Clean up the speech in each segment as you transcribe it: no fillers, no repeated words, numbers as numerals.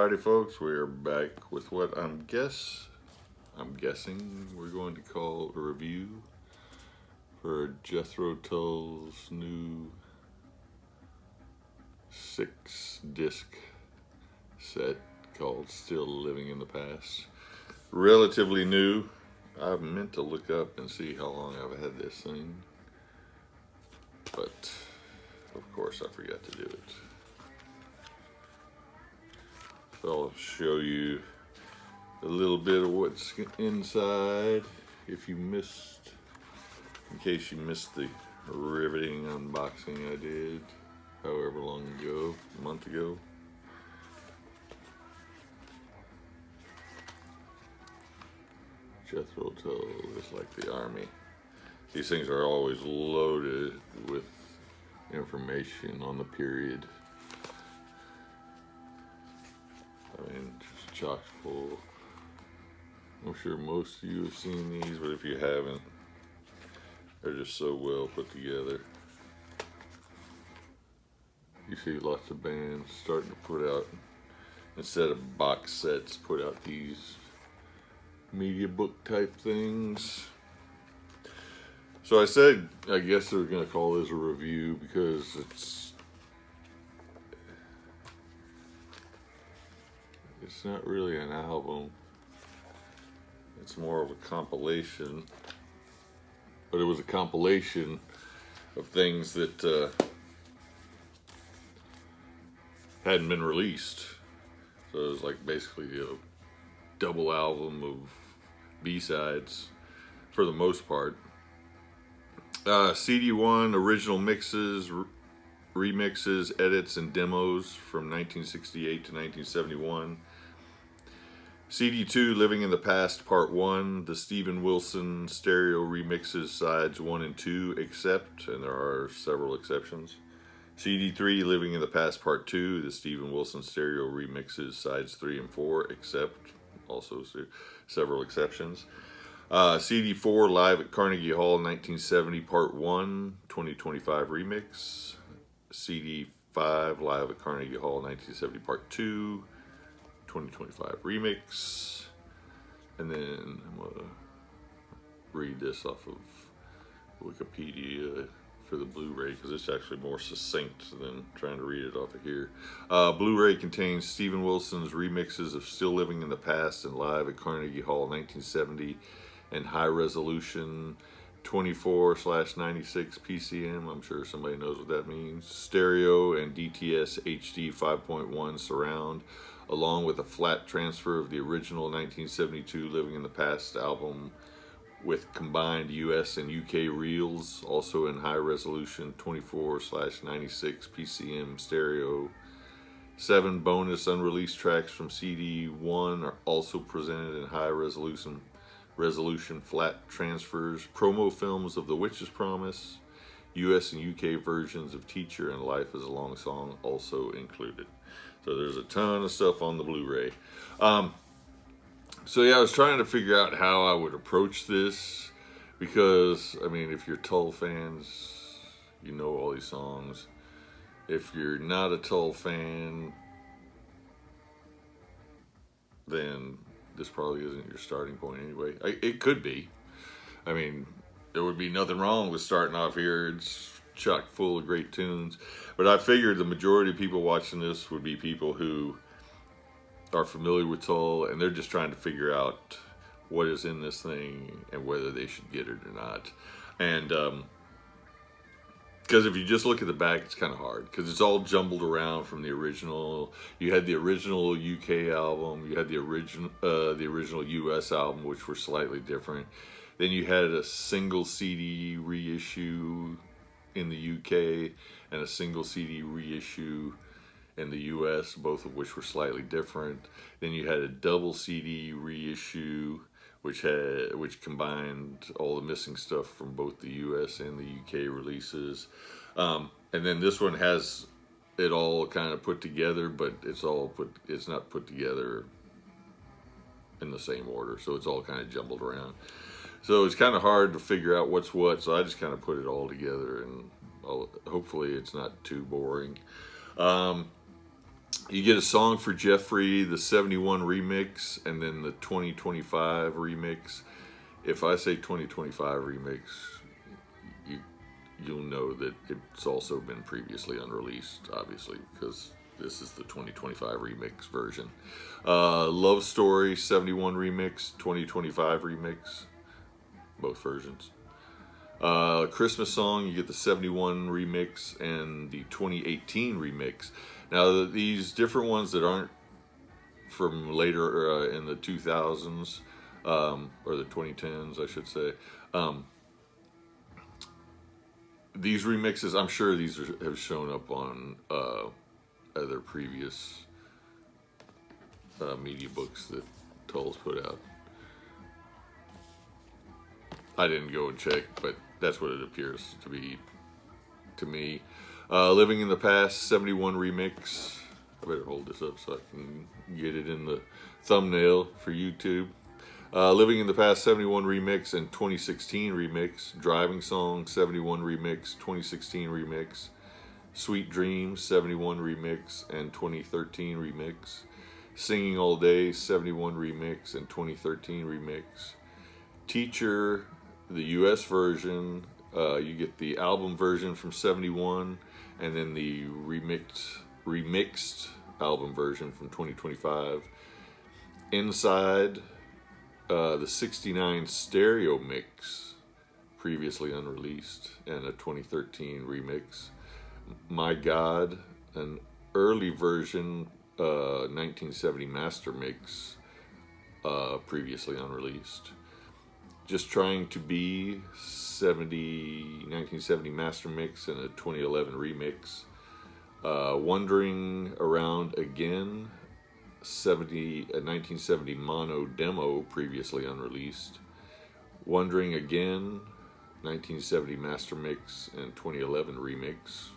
Howdy folks, we're back with what I'm guessing we're going to call a review for Jethro Tull's new 6-disc set called Still Living in the Past. Relatively new. I meant to look up and see how long I've had this thing, but of course I forgot to do it. So I'll show you a little bit of what's inside in case you missed the riveting unboxing I did however long ago, a month ago. Jethro Tull is like the army. These things are always loaded with information on the period. I mean, just chock full. I'm sure most of you have seen these, but if you haven't, they're just so well put together. You see lots of bands starting to put out, instead of box sets, put out these media book type things. So I said, I guess they're going to call this a review because it's not really an album. It's more of a compilation. But it was a compilation of things that hadn't been released. So it was like basically a double album of B-sides for the most part. CD1, original mixes, remixes, edits, and demos from 1968 to 1971. CD2, Living in the Past, Part 1, the Steven Wilson stereo remixes, sides 1 and 2, except, and there are several exceptions. CD3, Living in the Past, Part 2, the Steven Wilson stereo remixes, sides 3 and 4, except, also several exceptions. CD4, Live at Carnegie Hall, 1970, Part 1, 2025 remix. CD5, Live at Carnegie Hall, 1970, Part 2, 2025 remix. And then I'm going to read this off of Wikipedia for the Blu-ray because it's actually more succinct than trying to read it off of here. Blu-ray contains Steven Wilson's remixes of Still Living in the Past and Live at Carnegie Hall 1970 and high resolution 24/96 PCM. I'm sure somebody knows what that means. Stereo and DTS HD 5.1 surround, along with a flat transfer of the original 1972 Living in the Past album with combined US and UK reels, also in high resolution 24/96 PCM stereo. 7 bonus unreleased tracks from CD1 are also presented in high resolution flat transfers. Promo films of The Witch's Promise, US and UK versions of Teacher and Life is a Long Song also included. So there's a ton of stuff on the Blu-ray. So yeah, I was trying to figure out how I would approach this because, I mean, if you're Tull fans, you know all these songs. If you're not a Tull fan, then this probably isn't your starting point anyway. It could be. I mean, there would be nothing wrong with starting off here. It's chock full of great tunes. But I figured the majority of people watching this would be people who are familiar with Tull and they're just trying to figure out what is in this thing and whether they should get it or not. And because if you just look at the back, it's kind of hard because it's all jumbled around from the original. You had the original UK album, you had the original US album, which were slightly different. Then you had a single CD reissue in the UK and a single CD reissue in the US, both of which were slightly different. Then you had a double CD reissue, which combined all the missing stuff from both the US and the UK releases. And then this one has it all kind of put together, but it's not put together in the same order, so it's all kind of jumbled around. So it's kind of hard to figure out what's what, so I just kind of put it all together, and hopefully it's not too boring. You get a song for Jeffrey, the 71 remix, and then the 2025 remix. If I say 2025 remix, you'll know that it's also been previously unreleased, obviously, because this is the 2025 remix version. Love Story 71 remix, 2025 remix, both versions. Christmas Song, you get the 71 remix and the 2018 remix. Now, these different ones that aren't from later in the 2000s, or the 2010s, I should say, these remixes, I'm sure these have shown up on other previous media books that Tull's put out. I didn't go and check, but that's what it appears to be to me. Living in the Past 71 remix. I better hold this up so I can get it in the thumbnail for YouTube. Living in the Past 71 remix and 2016 remix. Driving Song 71 remix, 2016 remix. Sweet Dreams 71 remix and 2013 remix. Singing All Day 71 remix and 2013 remix. Teacher, the US version, you get the album version from 71, and then the remixed album version from 2025. Inside, the 69 stereo mix, previously unreleased, and a 2013 remix. My God, an early version, 1970 master mix, previously unreleased. Just Trying to Be 1970 master mix and a 2011 remix. Wandering Around Again, 1970 mono demo, previously unreleased. Wandering Again, 1970 master mix and 2011 remix.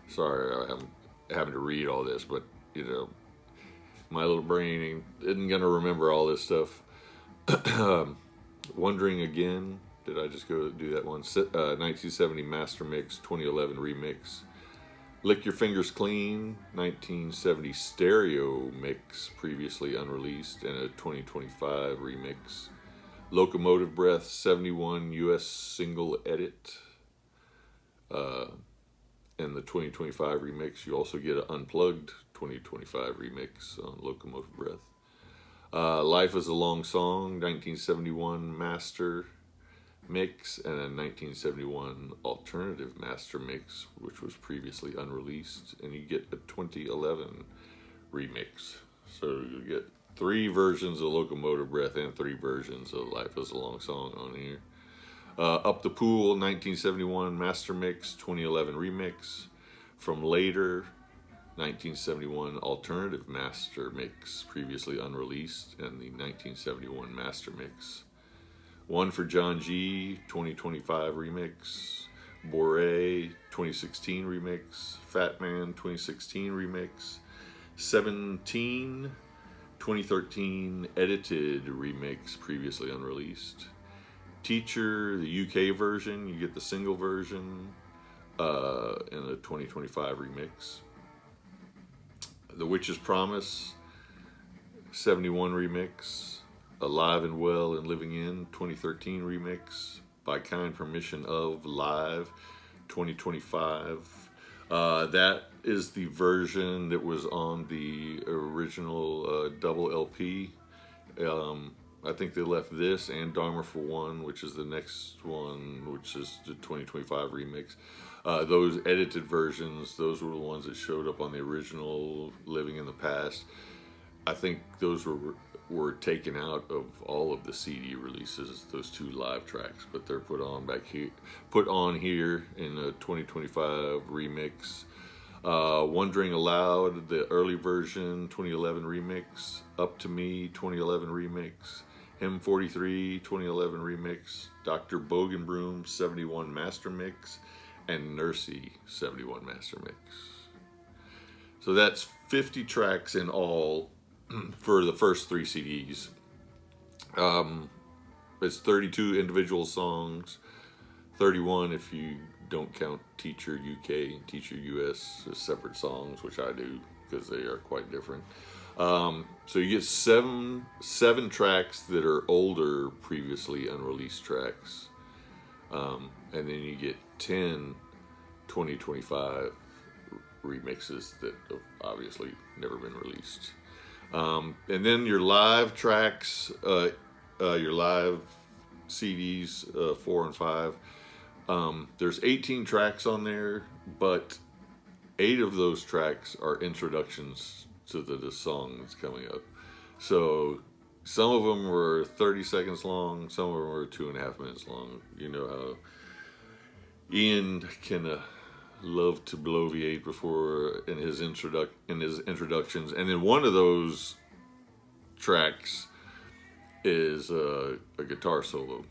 Sorry, I'm having to read all this, but you know, my little brain isn't gonna remember all this stuff. Wondering Again, did I just go do that one? 1970 master mix, 2011 remix. Lick Your Fingers Clean, 1970 stereo mix, previously unreleased, and a 2025 remix. Locomotive Breath 71 US single edit, and the 2025 remix. You also get an unplugged 2025 remix on Locomotive Breath. Life is a Long Song, 1971 master mix, and a 1971 alternative master mix, which was previously unreleased, and you get a 2011 remix. So you get 3 versions of Locomotive Breath and 3 versions of Life is a Long Song on here. Up the Pool, 1971 master mix, 2011 remix. From Later, 1971 alternative master mix, previously unreleased, and the 1971 master mix. One for John G, 2025 remix. Boré, 2016 remix. Fat Man, 2016 remix. 17, 2013 edited remix, previously unreleased. Teacher, the UK version, you get the single version, in a 2025 remix. The Witch's Promise, 71 remix. Alive and Well and Living In, 2013 remix. By Kind Permission of Live, 2025. That is the version that was on the original double LP. I think they left this and Dharma for One, which is the next one, which is the 2025 remix. Those edited versions, those were the ones that showed up on the original Living in the Past. I think those were taken out of all of the CD releases, those 2 live tracks, but they're put on here in a 2025 remix. Wondering Aloud, the early version, 2011 remix. Up to Me, 2011 remix. Hymn 43, 2011 remix. Dr. Bogenbroom, 71 master mix. And Nursey, 71 master mix. So that's 50 tracks in all for the first 3 CDs. It's 32 individual songs, 31 if you don't count Teacher UK and Teacher US as separate songs, which I do because they are quite different. So you get seven tracks that are older, previously unreleased tracks. And then you get 10 2025 remixes that have obviously never been released. And then your live tracks, your live CDs, 4 and 5. There's 18 tracks on there, but 8 of those tracks are introductions to the song that's coming up. So some of them were 30 seconds long, some of them were 2.5 minutes long. You know how Ian can love to bloviate before in his introductions, and then one of those tracks is a guitar solo.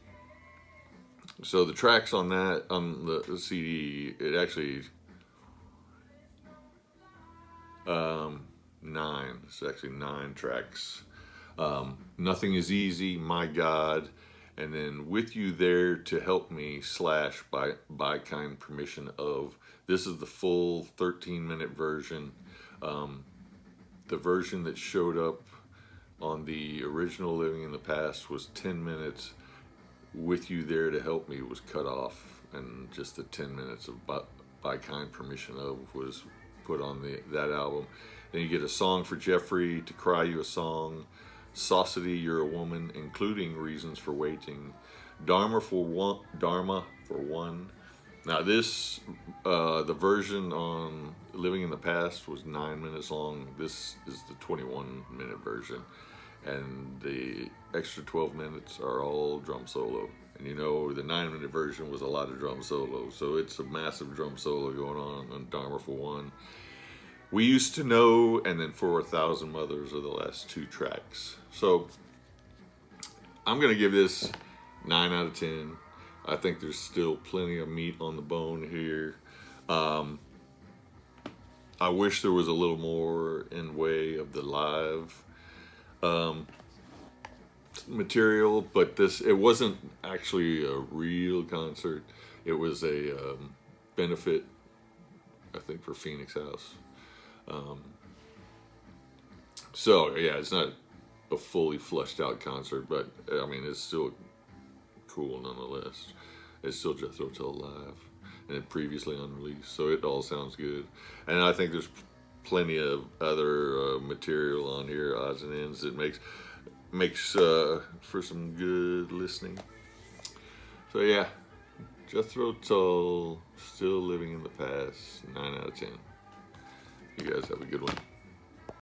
So the tracks on the CD, it actually 9. It's actually 9 tracks. Nothing is Easy, My God, and then With You There to Help Me / by kind permission of. This is the full 13-minute version. The version that showed up on the original Living in the Past was 10 minutes. With You There to Help Me was cut off, and just the 10 minutes of by kind permission of was put on that album. Then you get a Song for Jeffrey, To Cry You a Song, Saucity, You're a Woman, including Reasons for Waiting, Dharma for One. Now this, the version on Living in the Past was 9 minutes long. This is the 21-minute version, and the extra 12 minutes are all drum solo. And you know, the 9-minute version was a lot of drum solo, so it's a massive drum solo going on Dharma for One. We Used to Know, and then For 1,000 Mothers are the last 2 tracks. So I'm going to give this 9 out of 10. I think there's still plenty of meat on the bone here. I wish there was a little more in way of the live material, but it wasn't actually a real concert. It was a benefit, I think, for Phoenix House. So yeah, it's not a fully fleshed out concert, but I mean, it's still cool nonetheless. It's still Jethro Tull live, and it previously unreleased, so it all sounds good. And I think there's plenty of other material on here, odds and ends, that makes for some good listening. So yeah, Jethro Tull, Still Living in the Past, 9 out of 10. You guys have a good one.